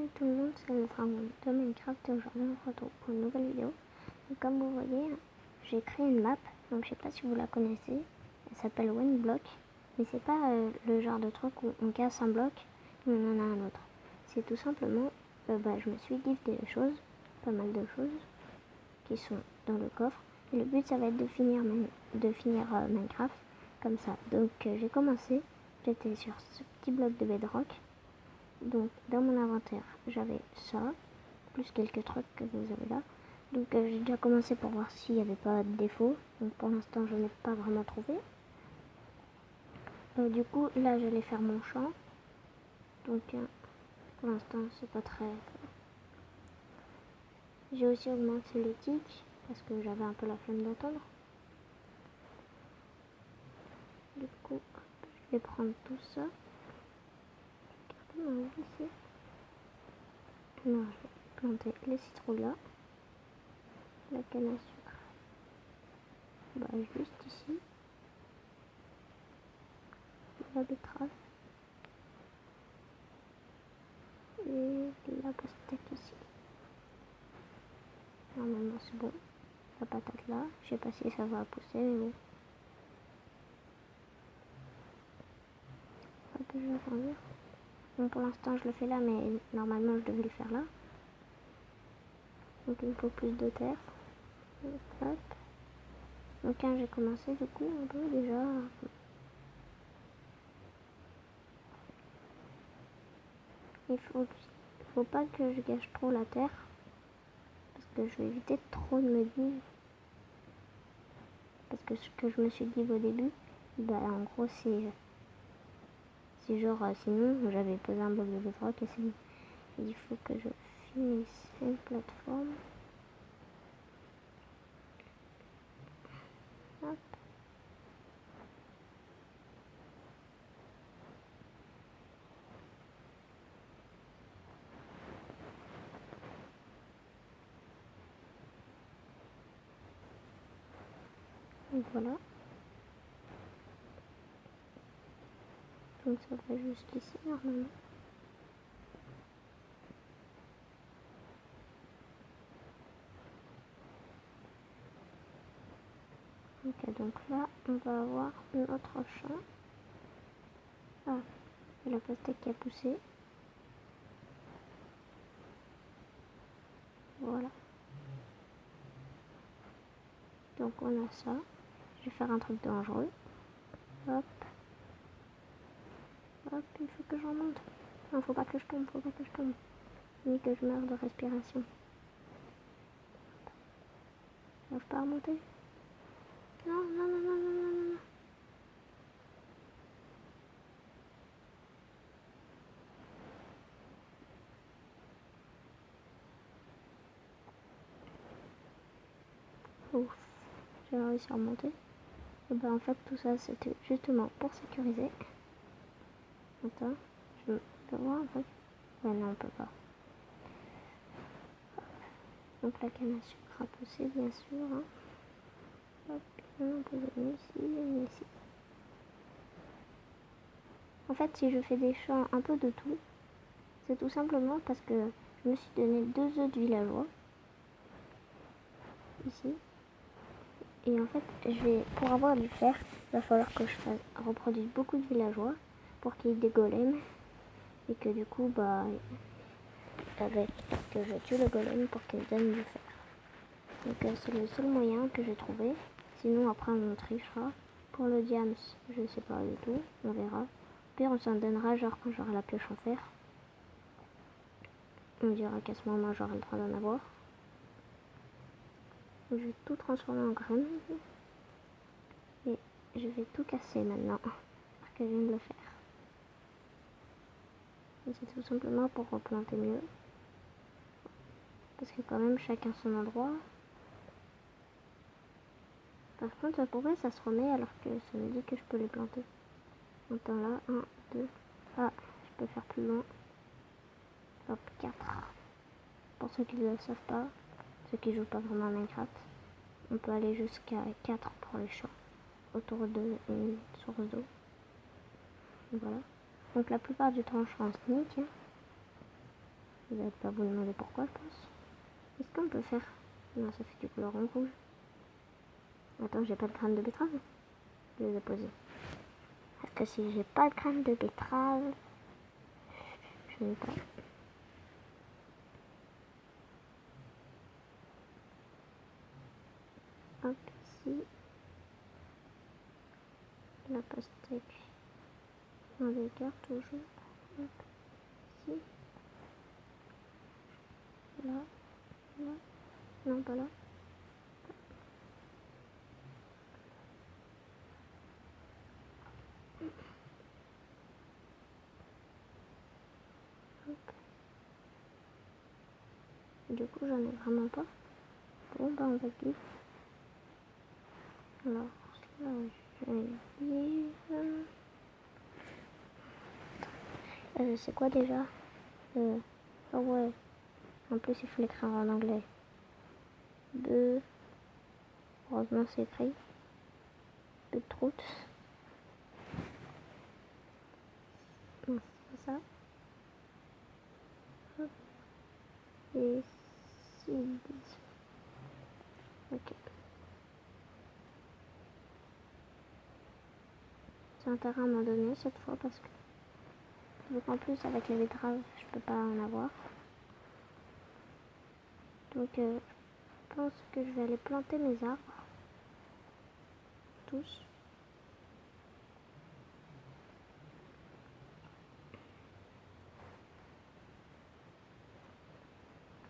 Salut tout le monde, c'est le dragon de Minecraft et aujourd'hui on se retrouve pour une nouvelle vidéo. Et comme vous voyez, j'ai créé une map, donc je sais pas si vous la connaissez, elle s'appelle One Block, mais c'est pas le genre de truc où on casse un bloc et on en a un autre. C'est tout simplement, je me suis gifté des choses, pas mal de choses, qui sont dans le coffre. Et le but ça va être de finir Minecraft comme ça. Donc j'ai commencé, j'étais sur ce petit bloc de bedrock. Donc dans mon inventaire j'avais ça, plus quelques trucs que vous avez là. Donc j'ai déjà commencé pour voir s'il n'y avait pas de défaut. Donc pour l'instant je n'ai pas vraiment trouvé. Du coup là j'allais faire mon champ. Donc pour l'instant c'est pas très... J'ai aussi augmenté les tics parce que j'avais un peu la flemme d'attendre. Du coup je vais prendre tout ça. Ici. Non, je vais planter les citrouillas, la canne à sucre, juste ici, la betterave et la pastèque ici. Normalement c'est bon. La patate là, je sais pas si ça va pousser, mais bon. Hop, je vais grandir. Bon, pour l'instant je le fais là, mais normalement je devais le faire là. Donc il me faut plus de terre. Hop. Donc quand j'ai commencé du coup un peu déjà. Il faut pas que je gâche trop la terre. Parce que je vais éviter trop de me dire. Parce que ce que je me suis dit au début, en gros c'est genre sinon j'avais posé un bloc de bedrock et c'est bon. Il faut que je finisse une plateforme. Hop. Et voilà. Donc ça va jusqu'ici normalement. Ok, donc là on va avoir notre champ. Ah, et la pastèque qui a poussé. Voilà. Donc on a ça. Je vais faire un truc dangereux. Hop. Hop, il faut que je remonte. Non, faut pas que je tombe, faut pas que je tombe. Ni que je meure de respiration. J'arrive pas à remonter. Non, non, non, non, non, non, non. Ouf, j'ai réussi à remonter. Et en fait tout ça c'était justement pour sécuriser. Attends, je peux voir un peu. Ouais, non, on peut pas. Donc la canne à sucre à pousser bien sûr. Hein. Hop, on peut venir ici, venir ici. En fait si je fais des champs un peu de tout, c'est tout simplement parce que je me suis donné 2 œufs de villageois. Ici. Et en fait, pour avoir du fer, il va falloir que je reproduise beaucoup de villageois pour qu'il y ait des golems. Et que du coup, que je tue le golem pour qu'il donne du fer. Donc c'est le seul moyen que j'ai trouvé. Sinon après on trichera. Pour le diams, je ne sais pas du tout, on verra. Puis on s'en donnera genre quand j'aurai la pioche en fer. On dira qu'à ce moment j'aurai le droit d'en avoir. Je vais tout transformer en graines. Et je vais tout casser maintenant. Parce que je viens de le faire. C'est tout simplement pour replanter mieux. Parce que quand même chacun son endroit. Par contre ça se remet alors que ça me dit que je peux les planter. Attends là, 1, 2. Ah, je peux faire plus loin. Hop, 4. Pour ceux qui ne le savent pas, ceux qui jouent pas vraiment à Minecraft, on peut aller jusqu'à 4 pour les champs. Autour d'une source d'eau. Voilà. Donc la plupart du temps je suis en sneak. Vous n'allez pas vous demander pourquoi, je pense. Qu'est-ce qu'on peut faire? Non, ça fait du colorant rouge. Attends, j'ai pas de crème de betterave. Je vais les poser. Parce que si j'ai pas de crème de betterave, je n'ai pas. Hop, ici. La pastèque. Un écart toujours. Hop, ici. Là. Là. Non, pas là. Hop. Du coup, j'en ai vraiment pas. Bon, bah, on va dire. Alors, là, je vais dire. C'est quoi déjà? Oh ouais. En plus, il faut l'écrire en anglais. Heureusement, c'est écrit. Beetroot. Non, c'est ça. Hop. Et seeds. Ok. C'est intérêt à m'en donner cette fois parce que. Donc en plus, avec les betteraves, je peux pas en avoir. Donc, je pense que je vais aller planter mes arbres. Tous.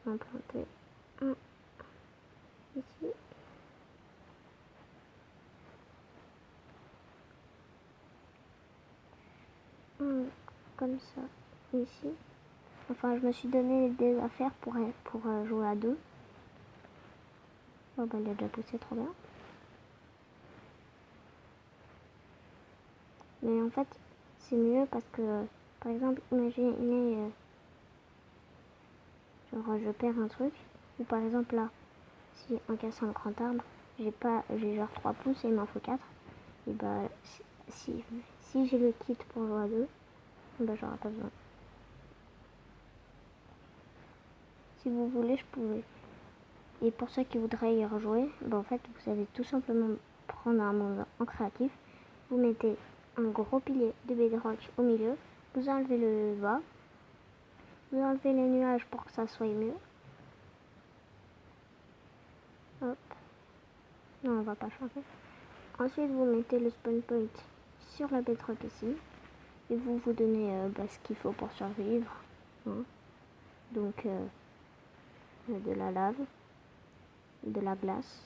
Je vais en planter un ici. Un comme ça ici. Enfin, je me suis donné des affaires pour jouer à deux. Oh bah il a déjà poussé, trop bien. Mais en fait, c'est mieux parce que, par exemple, imaginez, genre je perds un truc, ou par exemple là, si en cassant le grand arbre, j'ai genre 3 pouces et il m'en faut 4, et bah si j'ai le kit pour jouer à deux, bah j'aurai pas besoin. Si vous voulez, je pouvais. Et pour ceux qui voudraient y rejouer, bah en fait, vous allez tout simplement prendre un monde en créatif, vous mettez un gros pilier de bedrock au milieu, vous enlevez le bas, vous enlevez les nuages pour que ça soit mieux. Hop. Non, on va pas changer. Ensuite, vous mettez le spawn point sur la bedrock ici. Et vous vous donnez ce qu'il faut pour survivre. Hein. Donc, de la lave, de la glace,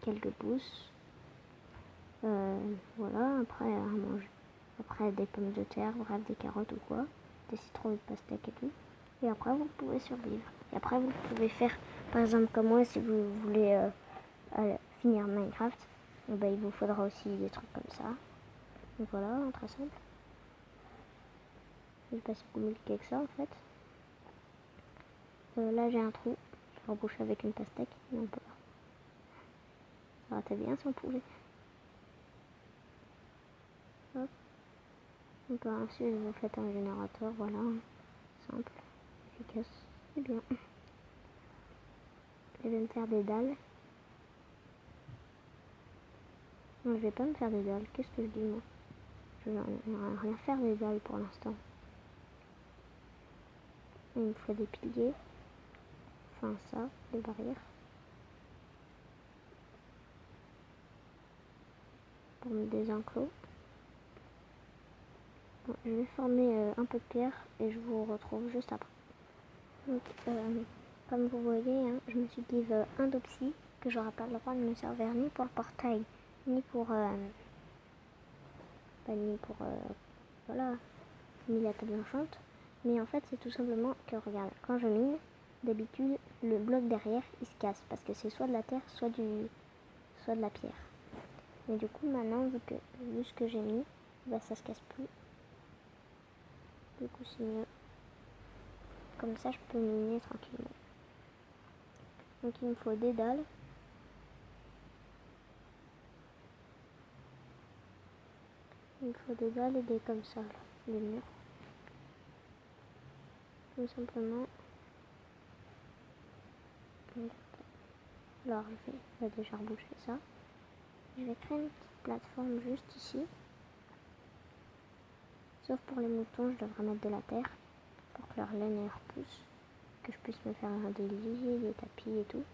quelques pousses. Voilà, après à manger. Après des pommes de terre, bref, des carottes ou quoi. Des citrouilles, de pastèque et tout. Et après, vous pouvez survivre. Et après, vous pouvez faire, par exemple, comme moi, si vous voulez finir Minecraft, il vous faudra aussi des trucs comme ça. Donc voilà, très simple. Je sais pas si vous compliqué que ça en fait. Là j'ai un trou, je rebouche avec une pastèque, non pas. Ça aurait été bien si on pouvait. Hop. Donc ensuite vous faites un générateur, voilà, simple, efficace, c'est bien. Je vais me faire des dalles. Non, je vais pas me faire des dalles, qu'est-ce que je dis moi? Je vais rien faire des dalles pour l'instant. Il me faut des piliers, enfin ça, des barrières. Pour des enclos. Bon, je vais former un peu de pierre et je vous retrouve juste après. Donc, comme vous voyez, hein, je me suis dit un dopsy que j'aurai pas le droit de me servir ni pour le portail, ni pour voilà, ni la table enchante. Mais en fait, c'est tout simplement que regarde, quand je mine, d'habitude le bloc derrière il se casse parce que c'est soit de la terre, soit de la pierre. Mais du coup, maintenant, vu ce que j'ai mis, ça se casse plus. Du coup, c'est mieux. Comme ça, je peux miner tranquillement. Donc, il me faut des dalles. Il me faut des dalles et des comme ça, là, les murs. tout simplement. Alors je vais déjà reboucher ça. Je vais créer une petite plateforme juste ici. Sauf pour les moutons, je devrais mettre de la terre pour que leur laine repousse. Que je puisse me faire des lits, des tapis et tout.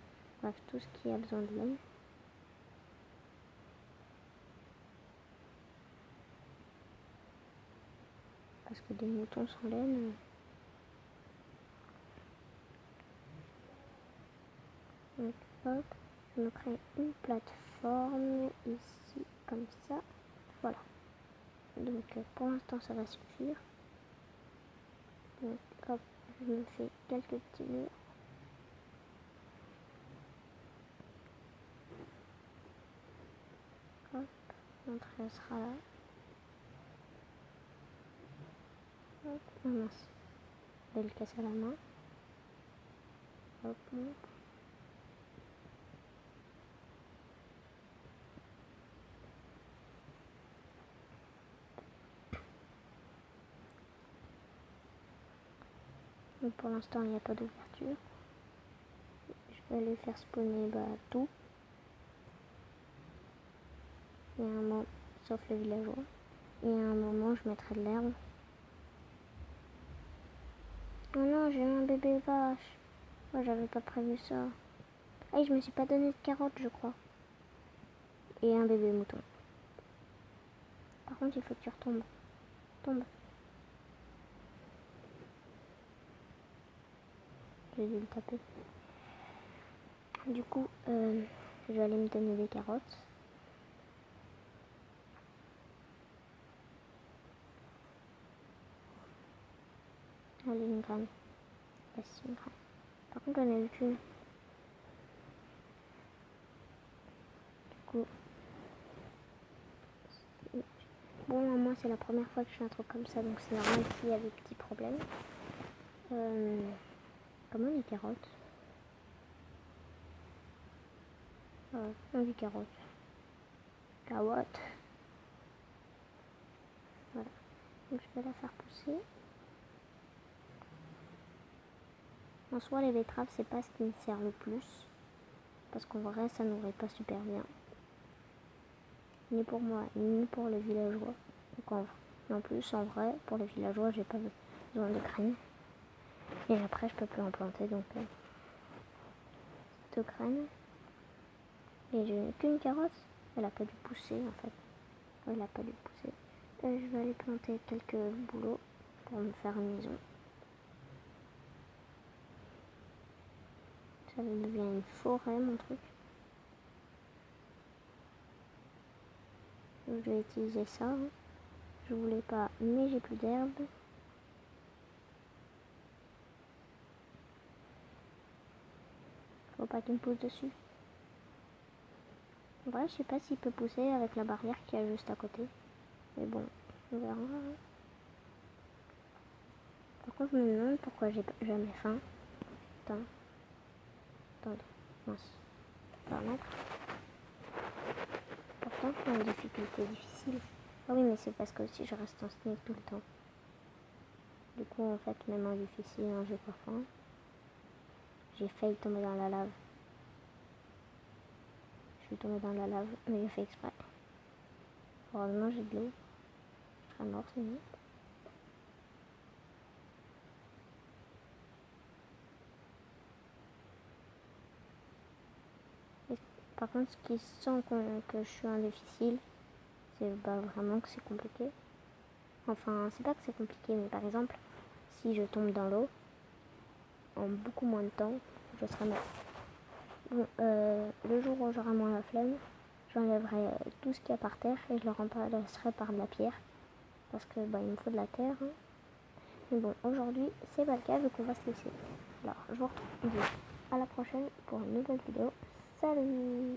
Bref, tout ce qui a besoin de laine. Parce que des moutons sans laine... Donc hop, je me crée une plateforme ici, comme ça. Voilà. Donc pour l'instant ça va suffire. Donc hop, je me fais quelques petits murs. Hop, l'entrée sera là. Hop, oh mince, je vais le casser à la main. Hop, donc pour l'instant il n'y a pas d'ouverture. Je vais aller faire spawner tout. Il y a un moment, sauf le villageois. Et à un moment je mettrai de l'herbe. Oh non, j'ai eu un bébé vache. Oh, j'avais pas prévu ça. Ah, je me suis pas donné de carottes, je crois. Et un bébé mouton. Par contre, il faut que tu retombes. Tombe. J'ai dû le taper. Du coup, je vais aller me donner des carottes. Allez, une graine. Voici une graine. Par contre, j'en ai eu qu'une. Du coup, bon, moi, c'est la première fois que je fais un truc comme ça, donc c'est normal qu'il y a des petits problèmes. Comment les carottes? On dit carottes. Carottes. Voilà. Donc, je vais la faire pousser. En soi, les betteraves, c'est pas ce qui me sert le plus. Parce qu'en vrai, ça nourrit pas super bien. Ni pour moi, ni pour les villageois. Donc en plus, en vrai, pour les villageois, j'ai pas besoin de graines. Et après, je peux plus en planter, donc 2 graines. Et j'ai qu'une carotte. Elle a pas dû pousser, en fait. Elle a pas dû pousser. Je vais aller planter quelques bouleaux pour me faire une maison. Ça devient une forêt, mon truc. Donc, je vais utiliser ça. Je voulais pas, mais j'ai plus d'herbe. Faut pas qu'il me pousse dessus. En vrai, je sais pas s'il peut pousser avec la barrière qui est juste à côté. Mais bon, on verra. Par contre, je me demande pourquoi j'ai jamais faim. Attendez, mince. Permettre. Pourtant, je suis en difficulté difficile. Ah oui, mais c'est parce que aussi je reste en sneak tout le temps. Du coup, en fait, même en difficile, j'ai pas faim. J'ai failli tomber dans la lave. Je suis tombée dans la lave, mais j'ai fait exprès. Heureusement, j'ai de l'eau. Je serais mort sinon. Par contre, ce qui sent que je suis en difficile, c'est vraiment que c'est compliqué. Enfin, c'est pas que c'est compliqué, mais par exemple, si je tombe dans l'eau, en beaucoup moins de temps, je serai mort. Bon, le jour où j'aurai moins la flemme, j'enlèverai tout ce qu'il y a par terre et je le remplacerai par de la pierre. Parce que il me faut de la terre. Hein. Mais bon, aujourd'hui, c'est pas le cas, donc on va se laisser. Alors, je vous retrouve à la prochaine pour une nouvelle vidéo. Salut!